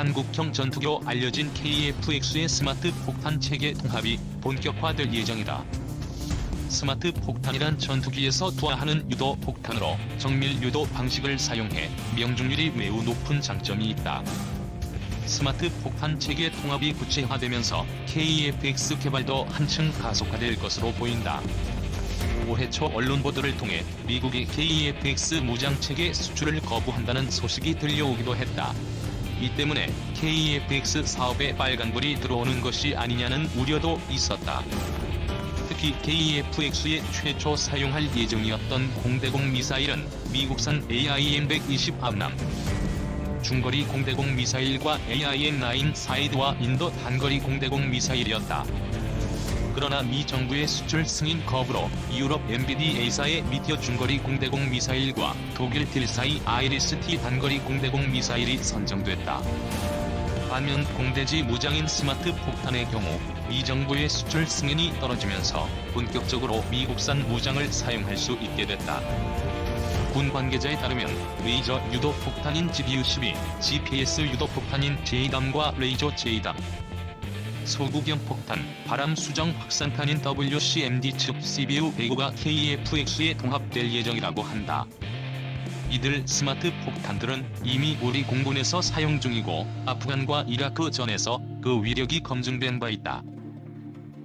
한국형 전투기로 알려진 KF-X의 스마트 폭탄 체계 통합이 본격화될 예정이다. 스마트 폭탄이란 전투기에서 투하하는 유도 폭탄으로 정밀 유도 방식을 사용해 명중률이 매우 높은 장점이 있다. 스마트 폭탄 체계 통합이 구체화되면서 KF-X 개발도 한층 가속화될 것으로 보인다. 올해 초 언론 보도를 통해 미국이 KF-X 무장체계 수출을 거부한다는 소식이 들려오기도 했다. 이 때문에 KF-X 사업에 빨간불이 들어오는 것이 아니냐는 우려도 있었다. 특히 KF-X에 최초 사용할 예정이었던 공대공 미사일은 미국산 AIM-120 암람, 중거리 공대공 미사일과 AIM-9 사이드와 인도 단거리 공대공 미사일이었다. 그러나 미 정부의 수출 승인 거부로 유럽 MBDA사의 미티어 중거리 공대공 미사일과 독일 딜사의 아이리스-T 단거리 공대공 미사일이 선정됐다. 반면 공대지 무장인 스마트 폭탄의 경우 미 정부의 수출 승인이 떨어지면서 본격적으로 미국산 무장을 사용할 수 있게 됐다. 군 관계자에 따르면 레이저 유도 폭탄인 GBU-12, GPS 유도 폭탄인 JDAM과 레이저 JDAM, 소구경 폭탄, 바람 수정 확산탄인 WCMD 즉 CBU-105가 KF-X에 통합될 예정이라고 한다. 이들 스마트 폭탄들은 이미 우리 공군에서 사용 중이고 아프간과 이라크 전에서 그 위력이 검증된 바 있다.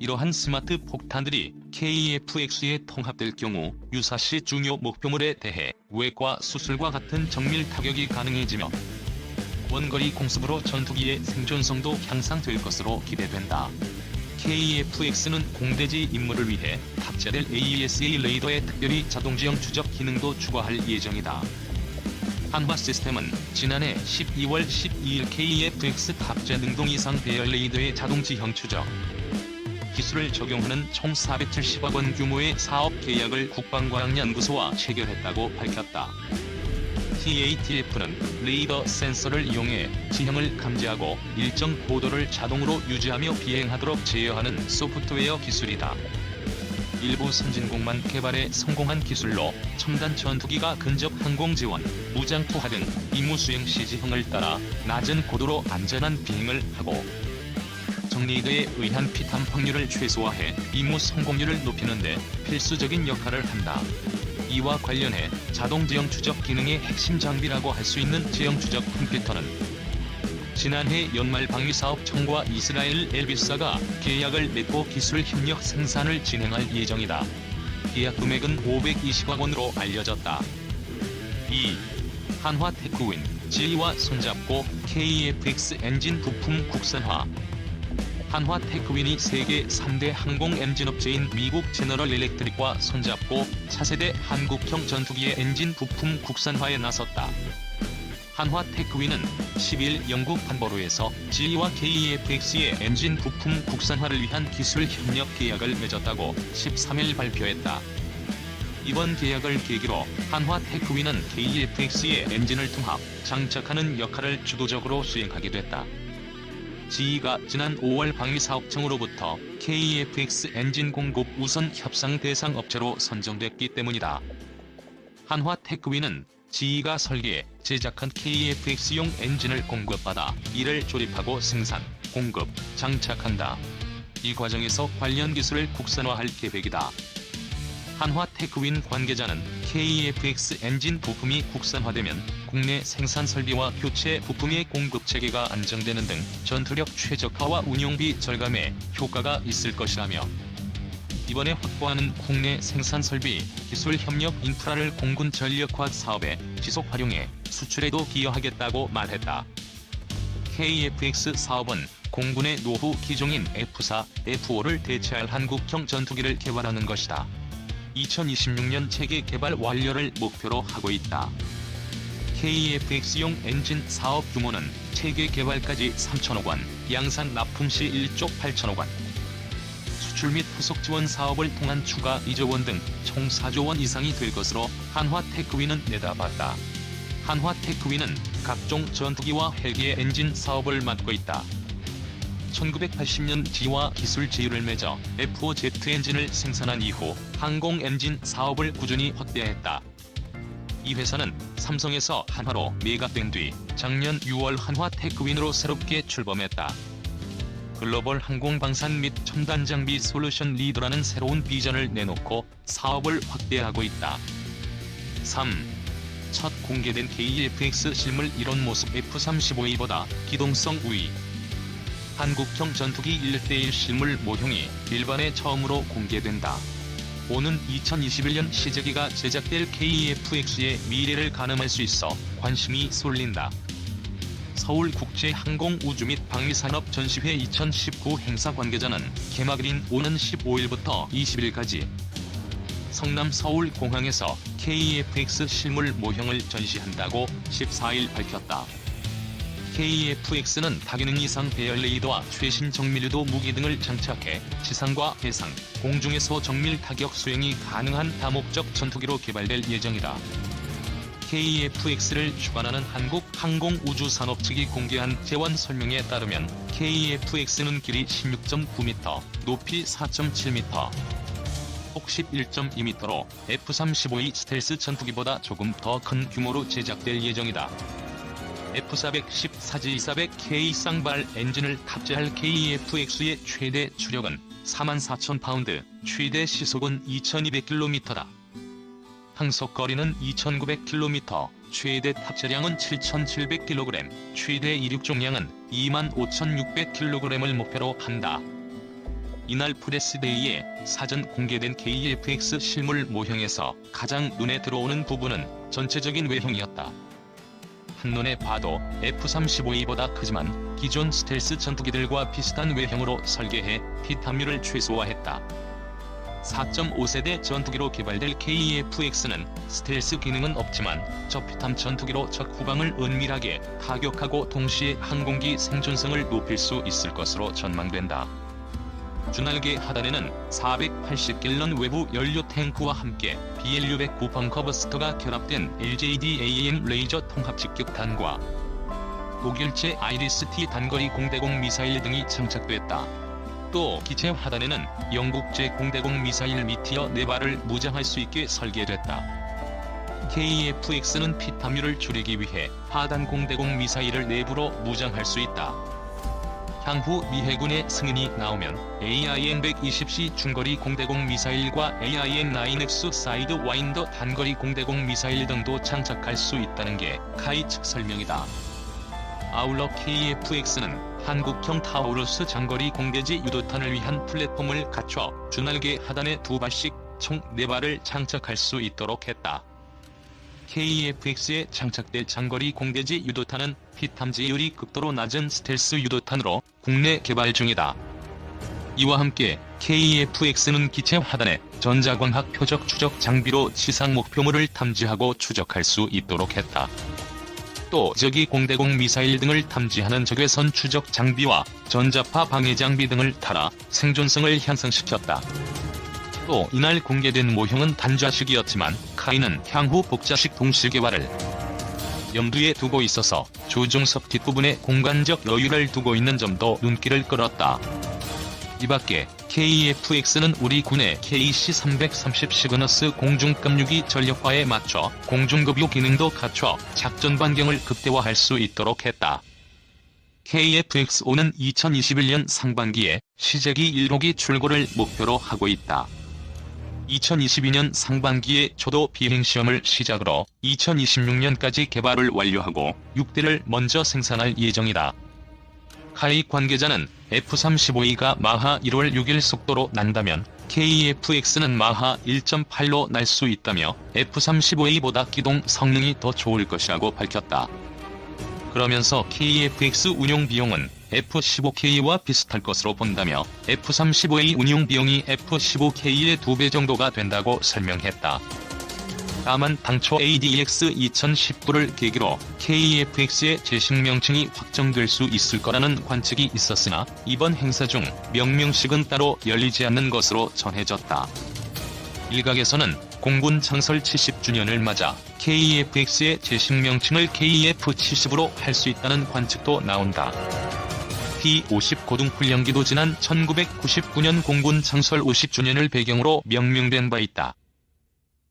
이러한 스마트 폭탄들이 KF-X에 통합될 경우 유사시 중요 목표물에 대해 외과 수술과 같은 정밀 타격이 가능해지며 원거리 공습으로 전투기의 생존성도 향상될 것으로 기대된다. KF-X는 공대지 임무를 위해 탑재될 AESA 레이더에 특별히 자동지형 추적 기능도 추가할 예정이다. 한화 시스템은 지난해 12월 12일 KF-X 탑재 능동 이상 배열 레이더의 자동지형 추적 기술을 적용하는 총 470억 원 규모의 사업 계약을 국방과학연구소와 체결했다고 밝혔다. TATF는 레이더 센서를 이용해 지형을 감지하고 일정 고도를 자동으로 유지하며 비행하도록 제어하는 소프트웨어 기술이다. 일부 선진국만 개발에 성공한 기술로 첨단 전투기가 근접 항공 지원, 무장 투하 등 임무 수행 시 지형을 따라 낮은 고도로 안전한 비행을 하고 정레이더에 의한 피탐 확률을 최소화해 임무 성공률을 높이는 데 필수적인 역할을 한다. 이와 관련해 자동 지형 추적 기능의 핵심 장비라고 할 수 있는 지형 추적 컴퓨터는 지난해 연말 방위사업청과 이스라엘 엘비스가 계약을 맺고 기술 협력 생산을 진행할 예정이다. 계약 금액은 520억 원으로 알려졌다. 2. 한화 테크윈, GE와 손잡고 KF-X 엔진 부품 국산화. 한화 테크윈이 세계 3대 항공 엔진 업체인 미국 제너럴 일렉트릭과 손잡고 차세대 한국형 전투기의 엔진 부품 국산화에 나섰다. 한화 테크윈은 10일 영국 판버로에서 GE와 KF-X의 엔진 부품 국산화를 위한 기술 협력 계약을 맺었다고 13일 발표했다. 이번 계약을 계기로 한화 테크윈은 KF-X의 엔진을 통합, 장착하는 역할을 주도적으로 수행하게 됐다. GE가 지난 5월 방위사업청으로부터 KF-X 엔진 공급 우선 협상 대상 업체로 선정됐기 때문이다. 한화 테크윈은 GE가 설계해 제작한 KF-X용 엔진을 공급받아 이를 조립하고 생산, 공급, 장착한다. 이 과정에서 관련 기술을 국산화할 계획이다. 한화 테크윈 관계자는 KF-X 엔진 부품이 국산화되면 국내 생산 설비와 교체 부품의 공급 체계가 안정되는 등 전투력 최적화와 운용비 절감에 효과가 있을 것이라며 이번에 확보하는 국내 생산 설비, 기술 협력 인프라를 공군 전력화학 사업에 지속 활용해 수출에도 기여하겠다고 말했다. KF-X 사업은 공군의 노후 기종인 F4, F5를 대체할 한국형 전투기를 개발하는 것이다. 2026년 체계 개발 완료를 목표로 하고 있다. KF-X용 엔진 사업 규모는 체계 개발까지 3천억 원, 양산 납품 시 1조 8천억 원, 수출 및 후속 지원 사업을 통한 추가 2조 원 등 총 4조 원 이상이 될 것으로 한화 테크윈은 내다봤다. 한화 테크윈은 각종 전투기와 헬기의 엔진 사업을 맡고 있다. 1980년 GE와 기술 제휴를 맺어 F5Z 엔진을 생산한 이후 항공 엔진 사업을 꾸준히 확대했다. 이 회사는 삼성에서 한화로 매각된 뒤 작년 6월 한화 테크윈으로 새롭게 출범했다. 글로벌 항공방산 및 첨단 장비 솔루션 리더라는 새로운 비전을 내놓고 사업을 확대하고 있다. 3. 첫 공개된 KEFX 실물 이론 모습 F-35A보다 기동성 우위. 한국형 전투기 1:1 실물 모형이 일반에 처음으로 공개된다. 오는 2021년 시제기가 제작될 KEFX의 미래를 가늠할 수 있어 관심이 쏠린다. 서울국제항공우주 및 방위산업 전시회 2019 행사 관계자는 개막일인 오는 15일부터 20일까지 성남 서울공항에서 KEFX 실물 모형을 전시한다고 14일 밝혔다. KEFX는 다기능 이상 배열 레이더와 최신 정밀유도 무기 등을 장착해 지상과 해상, 공중에서 정밀 타격 수행이 가능한 다목적 전투기로 개발될 예정이다. KEFX를 주관하는 한국항공우주산업 측이 공개한 제원 설명에 따르면 KEFX는 길이 16.9m, 높이 4.7m, 폭 11.2m로 F-35E 스텔스 전투기보다 조금 더 큰 규모로 제작될 예정이다. F-410 사지200K 쌍발 엔진을 탑재할 KEFX의 최대 추력은 44,000파운드, 최대 시속은 2200km다. 항속거리는 2900km, 최대 탑재량은 7700kg, 최대 이륙重量은 25,600kg을 목표로 한다. 이날 프레스데이에 사전 공개된 KEFX 실물 모형에서 가장 눈에 들어오는 부분은 전체적인 외형이었다. 한눈에 봐도 F-35E보다 크지만 기존 스텔스 전투기들과 비슷한 외형으로 설계해 핏 함유를 최소화했다. 4.5세대 전투기로 개발될 KEFX는 스텔스 기능은 없지만 저피탐 전투기로 적 후방을 은밀하게 타격하고 동시에 항공기 생존성을 높일 수 있을 것으로 전망된다. 주날개 하단에는 480갤런 외부 연료 탱크와 함께 BLU-109 벙커 버스터가 결합된 LJDAM 레이저 통합 직격탄과 독일제 아이리스-T 단거리 공대공 미사일 등이 장착됐다. 또 기체 하단에는 영국제 공대공 미사일 미티어 4발을 무장할 수 있게 설계됐다. KEFX는 핏 함유를 줄이기 위해 하단 공대공 미사일을 내부로 무장할 수 있다. 향후 미 해군의 승인이 나오면 AIM-120C 중거리 공대공 미사일과 AIM-9X 사이드 와인더 단거리 공대공 미사일 등도 장착할 수 있다는 게 카이 측 설명이다. 아울러 KEFX는 한국형 타우루스 장거리 공대지 유도탄을 위한 플랫폼을 갖춰 주날개 하단에 2발씩 총 4발을 장착할 수 있도록 했다. KEFX에 장착될 장거리 공대지 유도탄은 피탐지율이 극도로 낮은 스텔스 유도탄으로 국내 개발 중이다. 이와 함께 KEFX는 기체 하단에 전자광학 표적 추적 장비로 지상 목표물을 탐지하고 추적할 수 있도록 했다. 또 저기 공대공 미사일 등을 탐지하는 적외선 추적 장비와 전자파 방해 장비 등을 달아 생존성을 향상시켰다. 또 이날 공개된 모형은 단좌식이었지만 카이는 향후 복자식 동시 개발을 염두에 두고 있어서 조종석 뒷부분에 공간적 여유를 두고 있는 점도 눈길을 끌었다. 이밖에 KEFX는 우리 군의 KC-330 시그너스 공중급유기 전력화에 맞춰 공중급유 기능도 갖춰 작전 반경을 극대화할 수 있도록 했다. KEFX-5는 2021년 상반기에 시제기 1호기 출고를 목표로 하고 있다. 2022년 상반기에 초도 비행시험을 시작으로 2026년까지 개발을 완료하고 6대를 먼저 생산할 예정이다. 카이 관계자는 F-35E가 마하 1월 6일 속도로 난다면 KEFX는 마하 1.8로 날 수 있다며 F-35E보다 기동 성능이 더 좋을 것이라고 밝혔다. 그러면서 KEFX 운용 비용은 F-15K와 비슷할 것으로 본다며 F-35A 운용 비용이 F-15K의 2배 정도가 된다고 설명했다. 다만 당초 ADX 2019를 계기로 KEFX의 제식 명칭이 확정될 수 있을 거라는 관측이 있었으나 이번 행사 중 명명식은 따로 열리지 않는 것으로 전해졌다. 일각에서는 공군 창설 70주년을 맞아 KEFX의 제식 명칭을 KEF-70으로 할 수 있다는 관측도 나온다. P-50 고등훈련기도 지난 1999년 공군 창설 50주년을 배경으로 명명된 바 있다.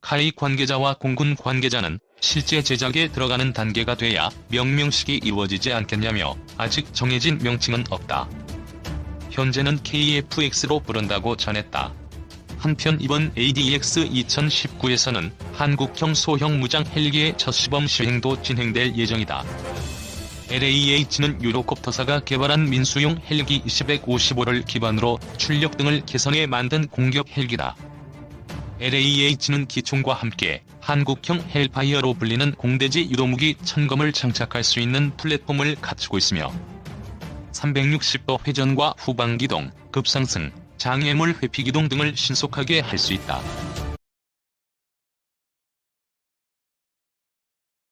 카이 관계자와 공군 관계자는 실제 제작에 들어가는 단계가 돼야 명명식이 이루어지지 않겠냐며 아직 정해진 명칭은 없다. 현재는 KF-X로 부른다고 전했다. 한편 이번 ADX 2019에서는 한국형 소형 무장 헬기의 첫 시범 시행도 진행될 예정이다. LAH는 유로콥터사가 개발한 민수용 헬기 255를 기반으로 출력 등을 개선해 만든 공격 헬기다. LAH는 기총과 함께 한국형 헬파이어로 불리는 공대지 유도무기 천검을 장착할 수 있는 플랫폼을 갖추고 있으며 360도 회전과 후방기동, 급상승, 장애물 회피기동 등을 신속하게 할 수 있다.